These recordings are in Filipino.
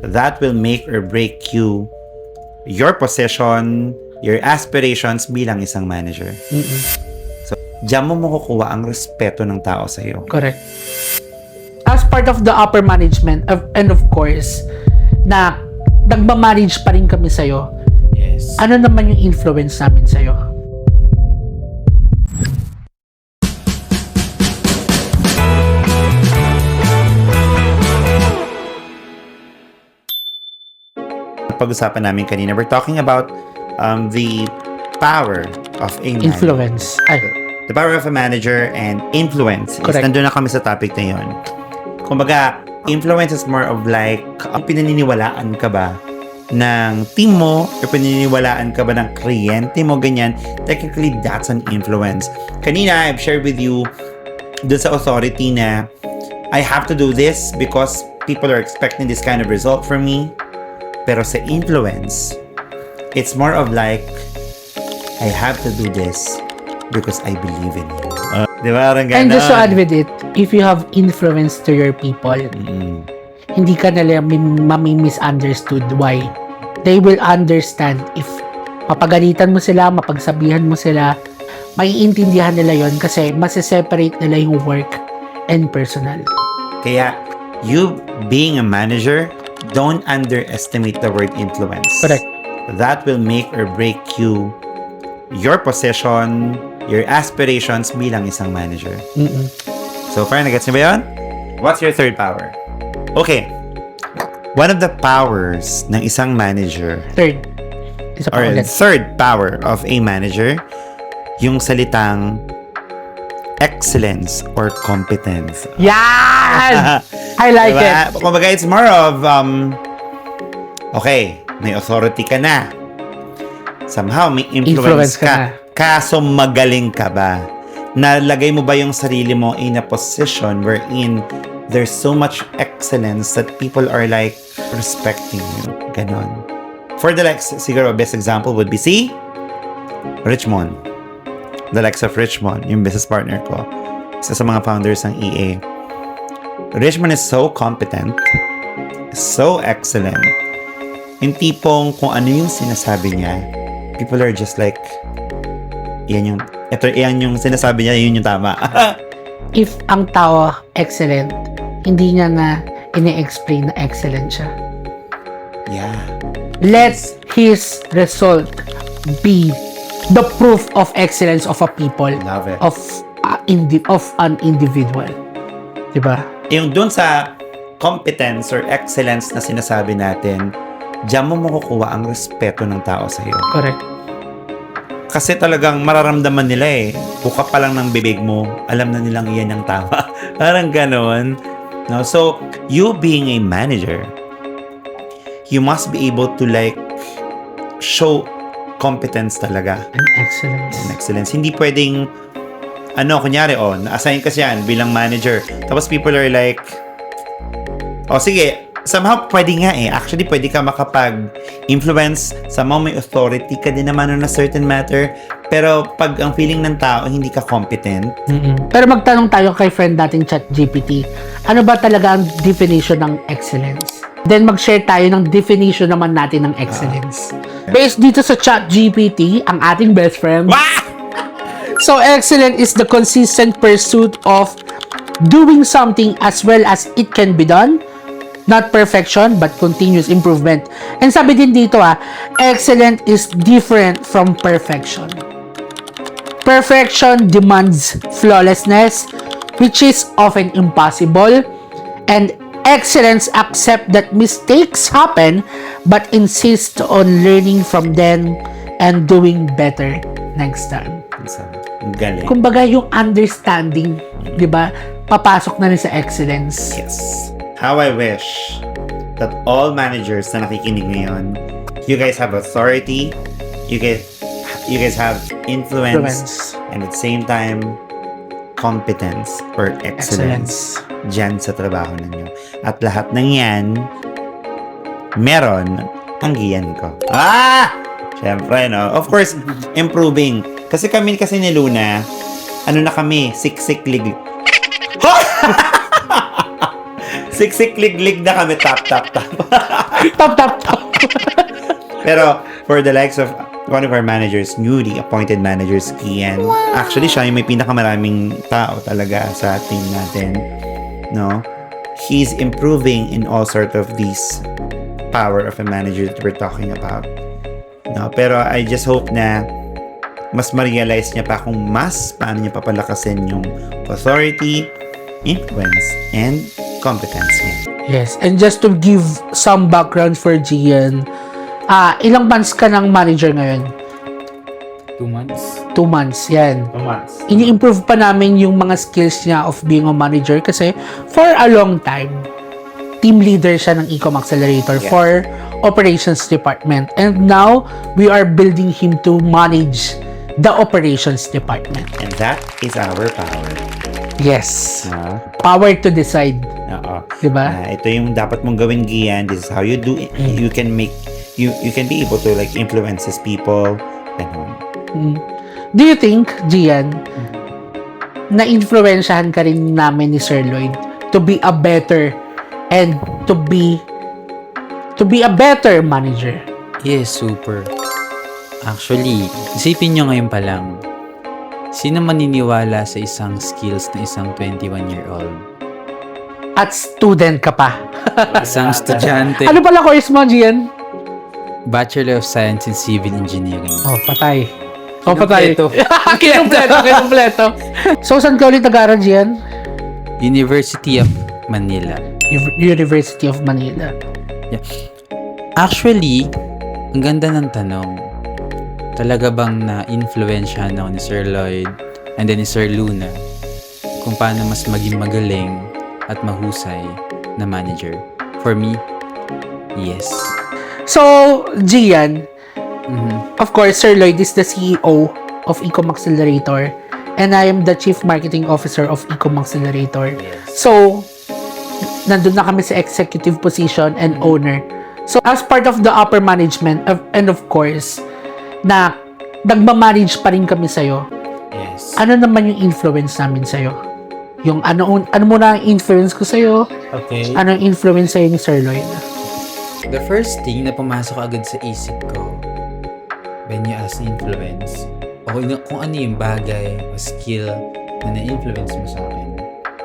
that will make or break you, your position, your aspirations bilang isang manager. So, diyan mo makukuha ang respeto ng tao sa iyo. Correct. As part of the upper management, and of course, na nagmamanage pa rin kami sa'yo, Yes. ano naman yung influence namin sa'yo? Pag-usapan namin kanina, we're talking about the power of a manager. Influence. Ay, The power of a manager and influence. Correct. Nandun na kami sa topic na yun. Kumbaga, influence is more of like, pinaniniwalaan ka ba ng team mo o pinaniniwalaan ka ba ng kliyente mo, ganyan. Technically, that's an influence. Kanina, I've shared with you dun sa authority na I have to do this because people are expecting this kind of result from me. Pero sa influence, it's more of like, I have to do this because I believe in you. Di ba? Parang and just to ganon. add with it, if you have influence to your people, hindi ka nila mami-misunderstood. Why? They will understand if mapagalitan mo sila, mapagsabihan mo sila, maiintindihan nila yon kasi masiseparate nila yung work and personal. Kaya, you being a manager, don't underestimate the word influence. Correct. That will make or break you, your position, your aspirations bilang isang manager. So far, nagets niyo ba yun? What's your third power? Okay. One of the powers ng isang manager, Third, isa pa or ulit. third power of a manager, yung salitang excellence or competence. Yan! I like it. Kumbaga, it's more of, okay, may authority ka na. Somehow, may influence ka. Kaso, magaling ka ba? Nalagay mo ba yung sarili mo in a position wherein there's so much excellence that people are like respecting you? Ganon. For the likes, siguro, best example would be si Richmond. The likes of Richmond, yung business partner ko. Isa sa mga founders ng EA. Richmond is so competent, so excellent. Yung tipong kung ano yung sinasabi niya, people are just like, yan yung sinasabi niya, yun yung tama. If ang tao excellent, hindi niya na ine-explain na excellent siya. Yeah. Let his result be the proof of excellence of a people, Love it. of an individual. Diba? Yung dun sa competence or excellence na sinasabi natin, diyan mo makukuha ang respeto ng tao sa iyo. Correct. Kasi talagang mararamdaman nila eh. Buka pa lang ng bibig mo, alam na nilang iyan ang tama. Parang ganon. No? So, you being a manager, you must be able to like show competence talaga. And excellence. And excellence. Hindi pwedeng kunyari, na-assign ka siyan bilang manager. Tapos people are like, sige, somehow pwede nga eh. Actually, pwede ka makapag-influence. Somehow may authority ka din naman on a certain matter. Pero pag ang feeling ng tao, hindi ka competent. Pero magtanong tayo kay friend nating ChatGPT, ano ba talaga ang definition ng excellence? Then mag-share tayo ng definition naman natin ng excellence. Based dito sa ChatGPT, ang ating best friend. So, excellent is the consistent pursuit of doing something as well as it can be done. Not perfection, but continuous improvement. And sabi din dito excellent is different from perfection. Perfection demands flawlessness, which is often impossible. And excellence accept that mistakes happen, but insist on learning from them and doing better next time. Ang galing. Kumbaga yung understanding, di ba, papasok na rin sa excellence. Yes. How I wish that all managers na nakikinig ngayon, you guys have authority, you guys have influence, and at the same time, competence or excellence dyan sa trabaho ninyo. At lahat ng yan, meron ang giyan ko. Siyempre, no? Of course, improving. Kasi kami ni Luna, ano na kami, siksik-lig. Siksik-lig-lig na kami, tap. Top. Pero, for the likes of one of our managers, newly appointed managers, Kian. Actually, siya yung may pinakamaraming tao talaga sa team natin. No? He's improving in all sort of these power of a manager that we're talking about. No? Pero I just hope na mas ma-realize niya pa kung paano niya papalakasin yung authority, influence, and competence niya. Yes, and just to give some background for Gian, ilang months ka ng manager ngayon? 2 months. 2 months, yan. 2 months. Ini-improve pa namin yung mga skills niya of being a manager kasi for a long time, team leader siya ng Ecom Accelerator for operations department. And now, we are building him to manage the operations department. And that is our power. Yes. No? Power to decide. Oo. Diba? Ito yung dapat mong gawin, Gian. This is how you do it. You can make, you can be able to like influence these people. Ganun. Do you think, Gian, na-influensyahan ka rin namin ni Sir Lloyd to be a better and to be a better manager? Yes, super. Actually, isipin nyo ngayon pa lang, sino maniniwala sa isang skills na isang 21-year-old? At student ka pa. Isang estudyante, Ano pala course mo, Gian? Bachelor of Science in Civil Engineering. Oh, patay. Oh, patay. Kinumpleto. Kinumpleto. So, saan ka ulit nag-aaral, Gian? University of Manila. University of Manila. Actually, ang ganda ng tanong. Talaga bang na-influensyahan ako ni Sir Lloyd and then ni Sir Luna kung paano mas maging magaling at mahusay na manager? For me, yes. So, Gian, Mhm. of course, Sir Lloyd is the CEO of Ecom Accelerator and I am the Chief Marketing Officer of Ecom Accelerator. So, nandun na kami sa executive position and owner. So, as part of the upper management and of course, na nagmamanage pa rin kami sa'yo, Yes. ano naman yung influence namin sa'yo? Yung ano muna ang influence ko sa'yo? Okay. Ano ang influence sa'yo ni Sir Lloyd? The first thing na pumasok agad sa isip ko when you ask influence o kung ano yung bagay o skill na na-influence mo sa akin.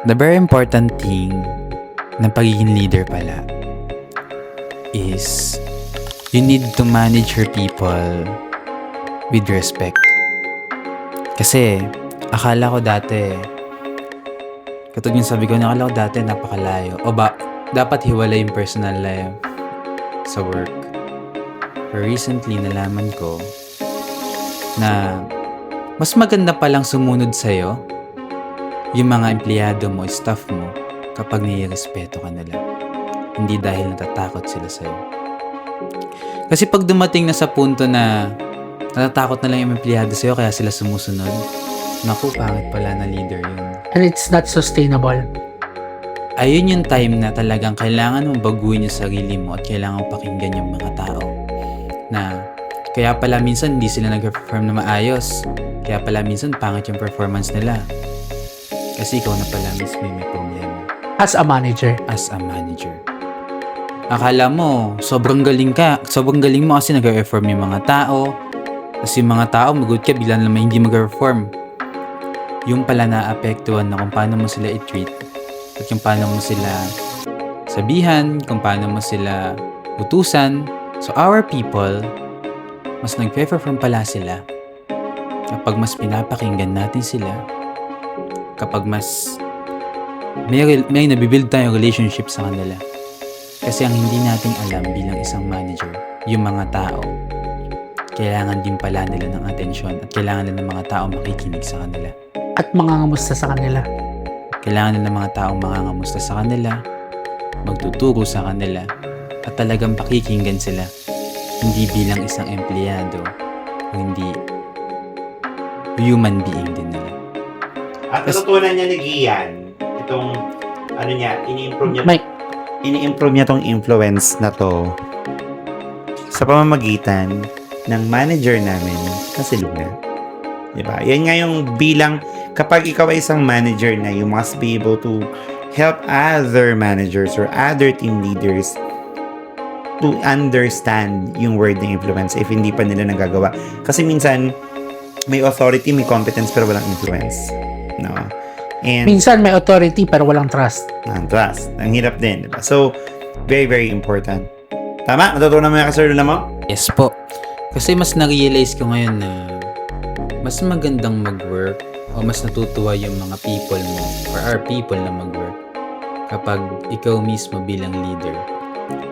The very important thing ng pagiging leader pala is you need to manage your people with respect. Kasi akala ko dati, katulad yung sabi ko, akala ko dati napakalayo o dapat hiwalay yung personal life sa work. Pero recently, nalaman ko na mas maganda palang sumunod sa'yo yung mga empleyado mo, staff mo, kapag nire-respeto ka nila. Hindi dahil natatakot sila sa'yo. Kasi pag dumating na sa punto na natatakot na lang yung empleyado sa'yo kaya sila sumusunod, naku, pangit pala na leader yun. And it's not sustainable. Ayun yung time na talagang kailangan mong baguhin yung sarili mo at kailangan mong pakinggan yung mga tao. Na kaya pala minsan hindi sila nag-perform na maayos. Kaya pala minsan pangit yung performance nila. Kasi ikaw na pala mismo yung may problema. As a manager. As a manager. Akala mo, sobrang galing ka. Sobrang galing mo kasi nag-perform yung mga tao. Kasi yung mga tao, mag-good ka, bigla naman hindi mag-perform. Yung pala naapektuhan na kung paano mo sila i-treat. At kung paano mo sila sabihan, kung paano mo sila utusan. So our people, mas nag-perform pala sila kapag mas pinapakinggan natin sila, kapag mas may nabibuild tayong relationship sa kanila. Kasi ang hindi nating alam bilang isang manager, yung mga tao, kailangan din pala nila ng atensyon at kailangan nila ng mga tao makikinig sa kanila. At mangangamusta sa kanila. Kailangan nila ng mga taong mangangamusta sa kanila, magtuturo sa kanila, at talagang pakikinggan sila. Hindi bilang isang empleyado, o hindi human being din nila. At natutunan niya ni Gian, itong, ano niya, ini-improve niya tong influence na to sa pamamagitan ng manager namin na si Luna. Diba? Yan nga yung bilang, kapag ikaw ay isang manager na, you must be able to help other managers or other team leaders to understand yung word na influence if hindi pa nila nagagawa. Kasi minsan, may authority, may competence, pero walang influence. No? And Minsan may authority pero walang trust. ang trust. Ang hirap din, diba? So, very, very important. Tama? Natutunan mo yung kasarula mo? Yes po. Kasi mas na-realize ko ngayon na mas magandang mag-work o mas natutuwa yung mga people mo or our people na mag-work kapag ikaw mismo bilang leader.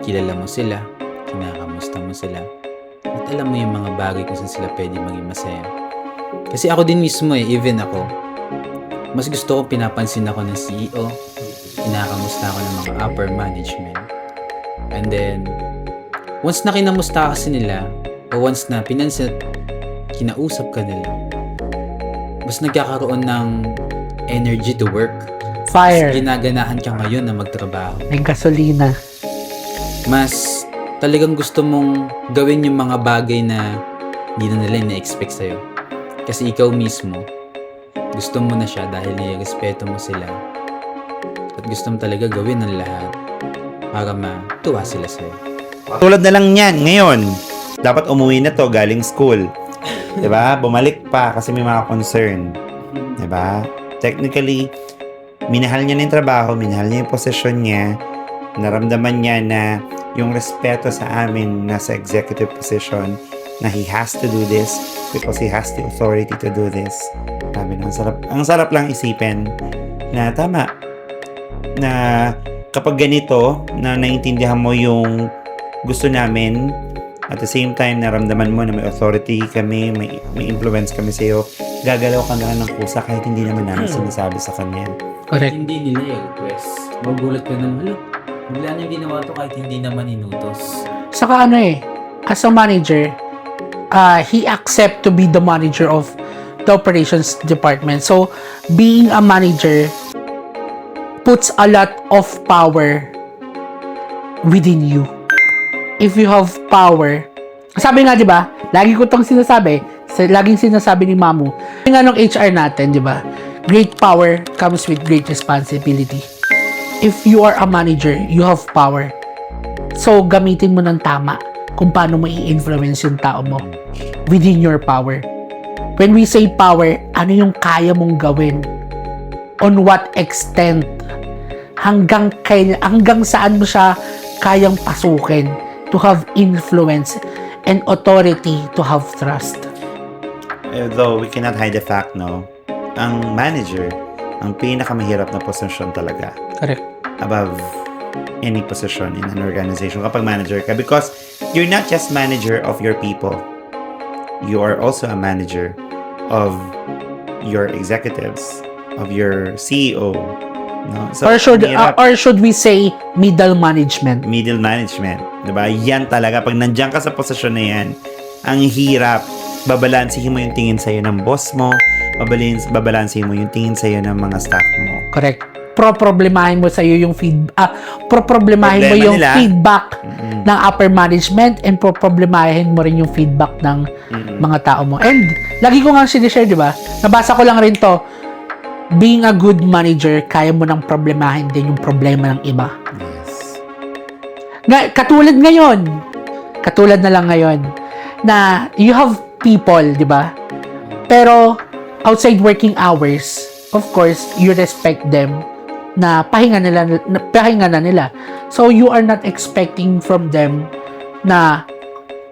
Kilala mo sila, kinakamusta mo sila, at alam mo yung mga bagay kung saan sila pwede maging masaya. Kasi ako din mismo even ako, mas gusto ko pinapansin ako ng CEO, kinakamusta ako ng mga upper management. And then, once na kinamusta kasi nila, o once na pinansin at kinausap ka nila, mas nagkakaroon ng energy to work. Fire. Mas ginaganahan ka ngayon na magtrabaho. May gasolina. Mas talagang gusto mong gawin yung mga bagay na hindi na nila na-expect sa'yo. Kasi ikaw mismo, gusto mo na siya dahil nirespeto mo sila. At gusto mo talaga gawin ang lahat para matuwa sila sa'yo. Tulad na lang yan, ngayon, dapat umuwi na to galing school. Diba? Bumalik pa kasi may mga concern. Diba? Technically, minahal niya na yung trabaho, minahal niya yung posisyon niya, naramdaman niya na yung respeto sa amin nasa executive position na he has to do this because he has the authority to do this. Sabi na, ang sarap lang isipin na tama na kapag ganito na naiintindihan mo yung gusto namin at the same time naramdaman mo na may authority kami, may influence kami sa'yo, gagalaw ka na ng kusa kahit hindi naman namin sinasabi sa kanya. Correct. Hindi nila i-request. Magulat ka ng halo. Bigla niya ginawa to kahit hindi naman inutos. Saka as a manager, he accept to be the manager of the operations department. So, being a manager puts a lot of power within you. If you have power, sabi nga, di ba, lagi ko itong sinasabi, laging sinasabi ni Mamu, yung nga nung HR natin, di ba, great power comes with great responsibility. If you are a manager, you have power. So, gamitin mo ng tama kung paano mo i-influence yung tao mo within your power. When we say power, ano yung kaya mong gawin? On what extent? Hanggang saan mo siya kayang pasukin to have influence and authority to have trust. Though we cannot hide the fact, no? Ang manager, ang pinakamahirap na posisyon talaga. Correct. Above any position in an organization kapag manager ka. Because you're not just manager of your people. You are also a manager of your executives, of your CEO. No? So, Or should we say middle management? middle management. Diba? Yan talaga. Pag nandiyan ka sa posisyon na yan, ang hirap. Babalansihin mo yung tingin sa'yo ng boss mo. Babalansihin mo yung tingin sa'yo ng mga staff mo. Correct. Problemahin mo sa'yo yung problemahin mo Problema yung nila. feedback ng upper management and problemahin mo rin yung feedback ng mga tao mo. And lagi ko nga sinishare, di ba? Nabasa ko lang rin to. Being a good manager, kaya mo nang problemahin din yung problema ng iba. Yes. Katulad na lang ngayon, na you have people, di ba? Pero, outside working hours, of course, you respect them na pahinga na nila. So, you are not expecting from them na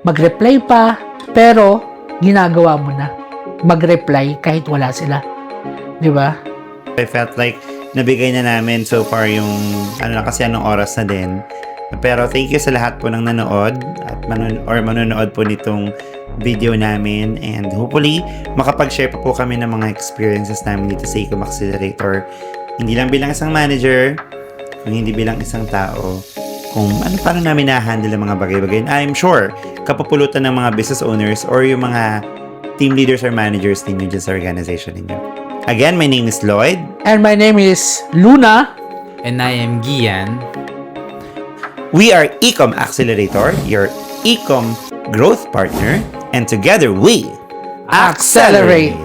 mag-reply pa, pero ginagawa mo na. Mag-reply kahit wala sila. Di ba? I felt like nabigay na namin so far yung kasi anong oras na din. Pero thank you sa lahat po ng nanood at manonood po nitong video namin, and hopefully makapag-share pa po kami ng mga experiences namin dito sa Ecom Accelerator. Hindi lang bilang isang manager, kung hindi bilang isang tao, kung paano namin na-handle ang mga bagay-bagay. I'm sure kapupulutan ng mga business owners or yung mga team leaders or managers ninyo dyan sa organization ninyo. Again, my name is Lloyd. And my name is Luna. And I am Gian. We are Ecom Accelerator, your Ecom growth partner, and together we Accelerate!